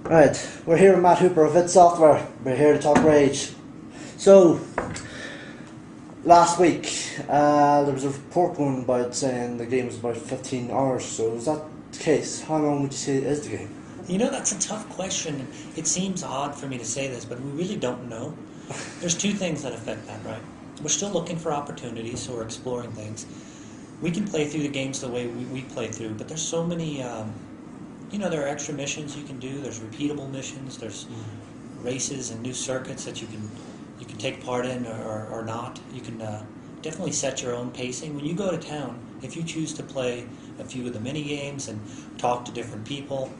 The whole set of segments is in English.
Right, we're here with Matt Hooper of id Software. We're here to talk Rage. So, last week there was a report going about saying the game was about 15 hours. So, is that the case? How long would you say is the game? You know, that's a tough question. It seems odd for me to say this, but we really don't know. There's two things that affect that, right? We're still looking for opportunities, so we're exploring things. We can play through the games the way we play through, but there's so many, there are extra missions you can do. There's repeatable missions. There's races and new circuits that you can take part in or not. You can definitely set your own pacing. When you go to town, if you choose to play a few of the mini games and talk to different people,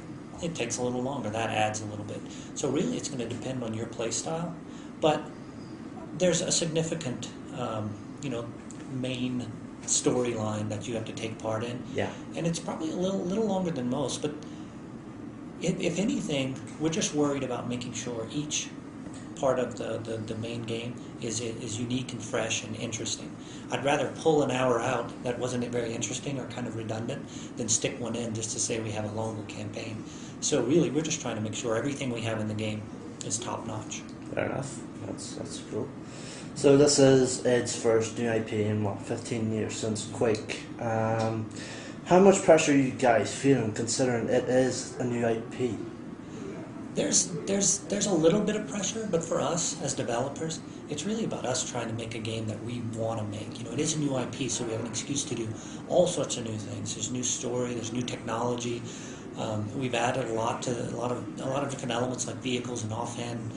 it takes a little longer. That adds a little bit. So really, it's going to depend on your play style. But there's a significant, main storyline that you have to take part in. Yeah. And it's probably a little longer than most. But if anything, we're just worried about making sure each part of the main game is unique and fresh and interesting. I'd rather pull an hour out that wasn't very interesting or kind of redundant than stick one in just to say we have a longer campaign. So really, we're just trying to make sure everything we have in the game is top notch. Fair enough. That's cool. So this is id's first new IP in 15 years since Quake. How much pressure are you guys feeling considering it is a new IP? There's a little bit of pressure, but for us as developers, it's really about us trying to make a game that we want to make. It is a new IP, so we have an excuse to do all sorts of new things. There's new story, there's new technology. We've added a lot of different elements like vehicles and offhand,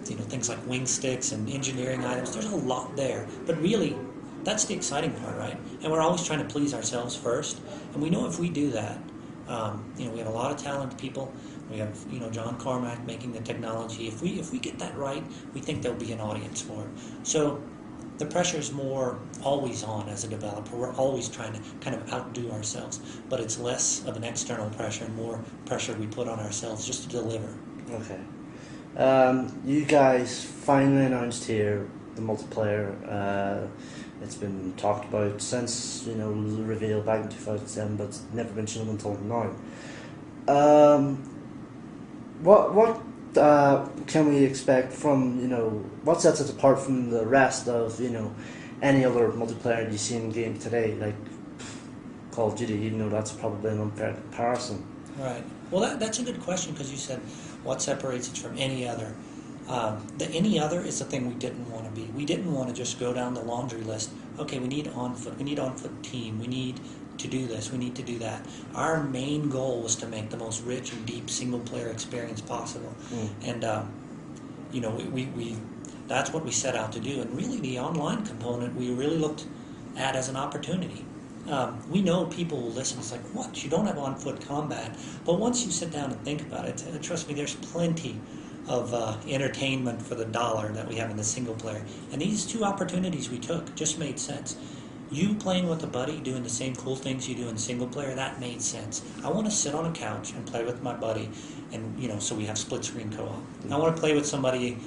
things like wing sticks and engineering items. There's a lot there, but really, that's the exciting part, right? And we're always trying to please ourselves first, and we know if we do that, we have a lot of talented people. We have, John Carmack making the technology. If we get that right, we think there'll be an audience for it. So the pressure is more always on as a developer. We're always trying to kind of outdo ourselves, but it's less of an external pressure and more pressure we put on ourselves just to deliver. Okay. You guys finally announced here the multiplayer. It's been talked about since, the reveal back in 2007, but it's never been shown until now. What can we expect from, what sets it apart from the rest of, any other multiplayer you see in game today, like Call of Duty, even though that's probably an unfair comparison? Right. Well, that's a good question, because you said what separates it from any other. The any other is the thing we didn't want to be. We didn't want to just go down the laundry list. Okay, we need on-foot. We need on-foot team. We need to do this. We need to do that. Our main goal was to make the most rich and deep single-player experience possible. And, we that's what we set out to do. And really, the online component we really looked at as an opportunity. We know people will listen. It's like, what? You don't have on-foot combat. But once you sit down and think about it, trust me, there's plenty of entertainment for the dollar that we have in the single player. And these two opportunities we took just made sense. You playing with a buddy, doing the same cool things you do in single player, that made sense. I want to sit on a couch and play with my buddy, and so we have split screen co-op. I want to play with somebody,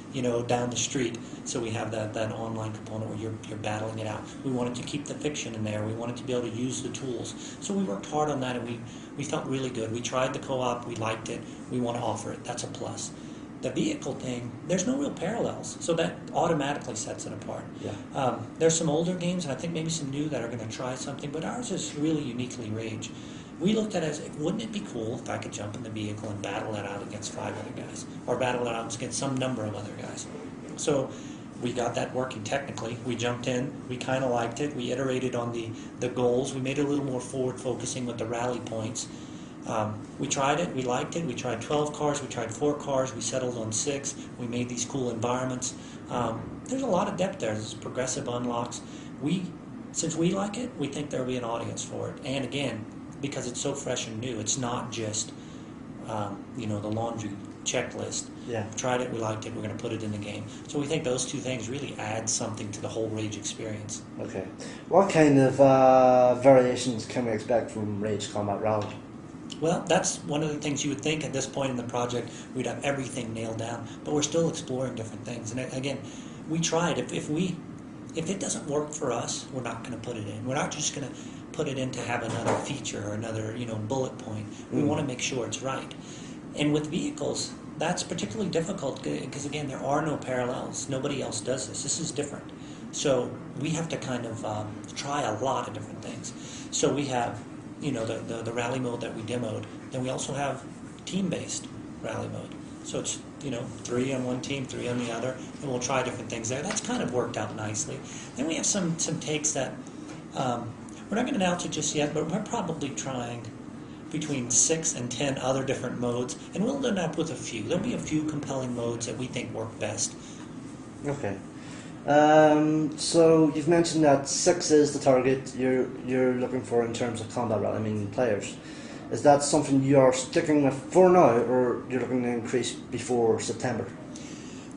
down the street, so we have that online component where you're battling it out. We wanted to keep the fiction in there. We wanted to be able to use the tools. So we worked hard on that, and we felt really good. We tried the co-op. We liked it. We want to offer it. That's a plus. The vehicle thing, there's no real parallels, so that automatically sets it apart. Yeah. There's some older games, and I think maybe some new that are going to try something, but ours is really uniquely Rage. We looked at it as, wouldn't it be cool if I could jump in the vehicle and battle it out against 5 other guys, or battle it out against some number of other guys? So we got that working technically. We jumped in. We kind of liked it. We iterated on the goals. We made it a little more forward-focusing with the rally points. We tried it, we liked it, we tried 12 cars, we tried 4 cars, we settled on 6, we made these cool environments. There's a lot of depth there, there's progressive unlocks. Since we like it, we think there'll be an audience for it. And again, because it's so fresh and new, it's not just, the laundry checklist. Yeah. We tried it, we liked it, we're going to put it in the game. So we think those two things really add something to the whole Rage experience. Okay. What kind of variations can we expect from Rage Combat Rally? Well, that's one of the things you would think at this point in the project we'd have everything nailed down, but we're still exploring different things. And again, we tried. If it doesn't work for us, we're not going to put it in. We're not just going to put it in to have another feature or another bullet point. We want to make sure it's right. And with vehicles, that's particularly difficult because, again, there are no parallels. Nobody else does this. This is different. So we have to kind of try a lot of different things. So we have, the rally mode that we demoed. Then we also have team-based rally mode. So it's, 3 on one team, 3 on the other, and we'll try different things there. That's kind of worked out nicely. Then we have some takes that we're not going to announce it just yet, but we're probably trying between 6 and 10 other different modes, and we'll end up with a few. There'll be a few compelling modes that we think work best. Okay. So you've mentioned that 6 is the target you're looking for in terms of combat rally, players. Is that something you are sticking with for now, or you're looking to increase before September?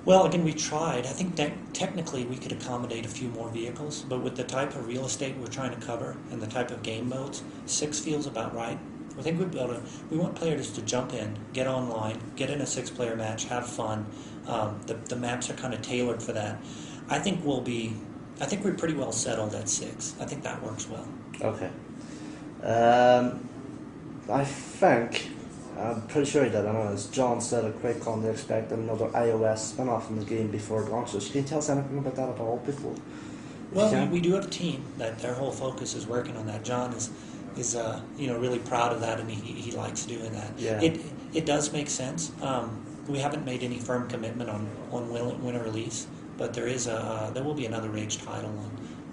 Well, again, we tried. I think technically we could accommodate a few more vehicles, but with the type of real estate we're trying to cover and the type of game modes, 6 feels about right. I think we'd be able to. We want players to jump in, get online, get in a 6-player match, have fun. The maps are kind of tailored for that. I think we're pretty well settled at 6. I think that works well. Okay. I'm pretty sure he did. I know, as John said at QuakeCon, they expect another iOS spin-off in the game before it launches. Can you tell us anything about that at all before? Well, we do have a team that their whole focus is working on that. John is really proud of that, and he likes doing that. Yeah. It does make sense. We haven't made any firm commitment on winter release, but there will be another Rage title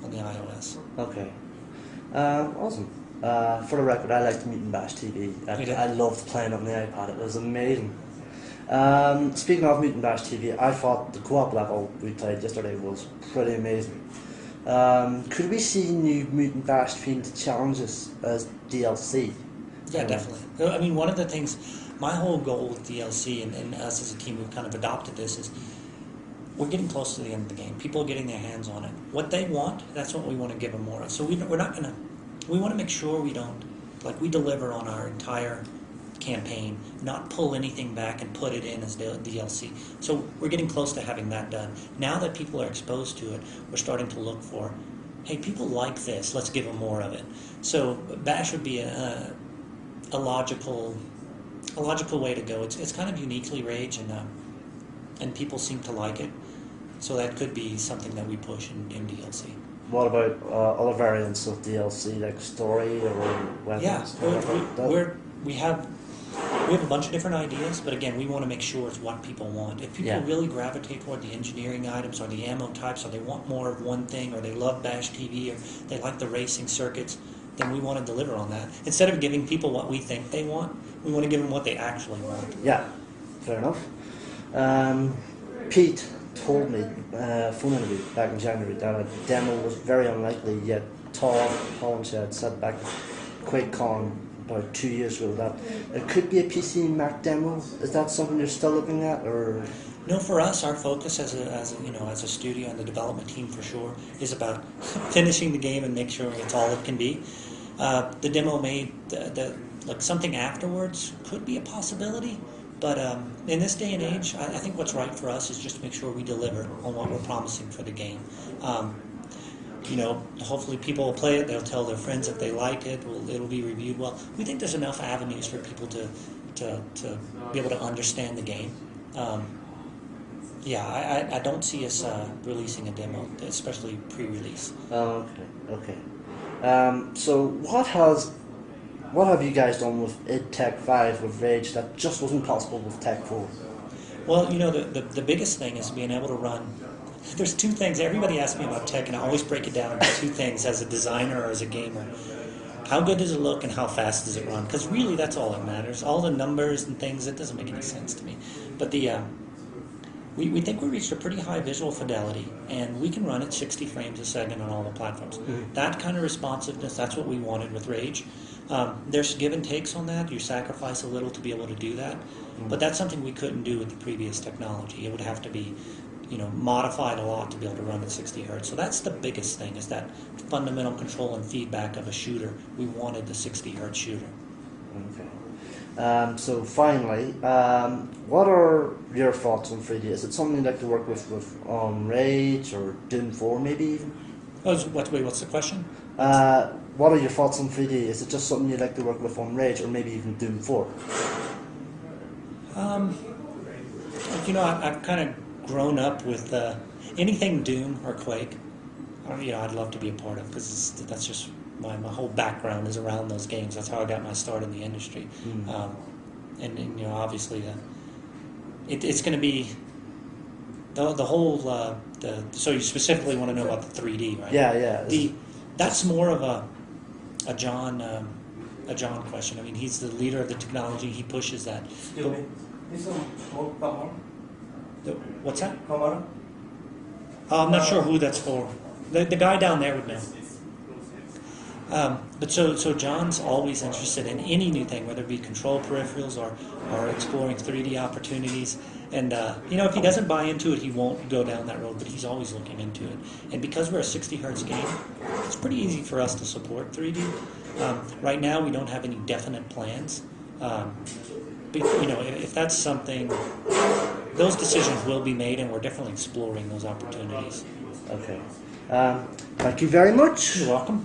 on the iOS. Okay. Awesome. For the record, I liked Mutant Bash TV. I loved playing it on the iPad. It was amazing. Speaking of Mutant Bash TV, I thought the co-op level we played yesterday was pretty amazing. Could we see new Mutant Bash themed challenges as DLC? Yeah, definitely. One of the things, my whole goal with DLC and us as a team, we've kind of adopted this, is we're getting close to the end of the game. People are getting their hands on it. What they want, that's what we want to give them more of. So we're not going to. We want to make sure we deliver on our entire campaign, not pull anything back and put it in as DLC. So we're getting close to having that done. Now that people are exposed to it, we're starting to look for, hey, people like this, let's give them more of it. So Bash would be a logical way to go. It's kind of uniquely Rage, and people seem to like it. So that could be something that we push in DLC. What about other variants of DLC, like story or weapons? Yeah, we have a bunch of different ideas, but again, we want to make sure it's what people want. If people really gravitate toward the engineering items or the ammo types, or they want more of one thing, or they love Bash TV, or they like the racing circuits, then we want to deliver on that. Instead of giving people what we think they want, we want to give them what they actually want. Yeah, fair enough. Pete told me, phone interview back in January, that a demo was very unlikely, yet Todd Hollinshed said back at QuakeCon about 2 years ago that it could be a PC and Mac demo. Is that something you're still looking at, or? No, for us, our focus as a studio and the development team for sure is about finishing the game and make sure it's all it can be. The demo something afterwards could be a possibility. But in this day and age, I think what's right for us is just to make sure we deliver on what we're promising for the game. Hopefully people will play it. They'll tell their friends if they like it. It'll be reviewed well. We think there's enough avenues for people to be able to understand the game. I don't see us releasing a demo, especially pre-release. Okay. So what have you guys done with id Tech 5 with Rage that just wasn't possible with Tech 4? Well, the biggest thing is being able to run. There's 2 things. Everybody asks me about tech, and I always break it down into 2 things as a designer or as a gamer. How good does it look and how fast does it run? Because really, that's all that matters. All the numbers and things, it doesn't make any sense to me. But we think we reached a pretty high visual fidelity, and we can run at 60 frames a second on all the platforms. Mm-hmm. That kind of responsiveness, that's what we wanted with Rage. There's give and takes on that. You sacrifice a little to be able to do that. Mm-hmm. But that's something we couldn't do with the previous technology. It would have to be modified a lot to be able to run at 60 hertz. So that's the biggest thing, is that fundamental control and feedback of a shooter. We wanted the 60 hertz shooter. Okay. So finally, what are your thoughts on 3D? Is it something you'd like to work with Rage or Doom 4 maybe even? What's the question? What are your thoughts on 3D? Is it just something you'd like to work with on Rage or maybe even Doom 4? I've kind of grown up with anything Doom or Quake. I'd love to be a part of because that's just my whole background is around those games. That's how I got my start in the industry. And obviously, it's going to be the whole. So you specifically want to know about the 3D, right? Yeah. That's more of a John question. I mean, he's the leader of the technology. He pushes that. Excuse me. This is what camera? What's that? Camera? I'm not sure who that's for. The guy down there would know. But so John's always interested in any new thing, whether it be control peripherals or exploring 3D opportunities. And if he doesn't buy into it, he won't go down that road. But he's always looking into it. And because we're a 60 hertz game, it's pretty easy for us to support 3D. Right now, we don't have any definite plans. But, if that's something, those decisions will be made, and we're definitely exploring those opportunities. Okay. Thank you very much. You're welcome.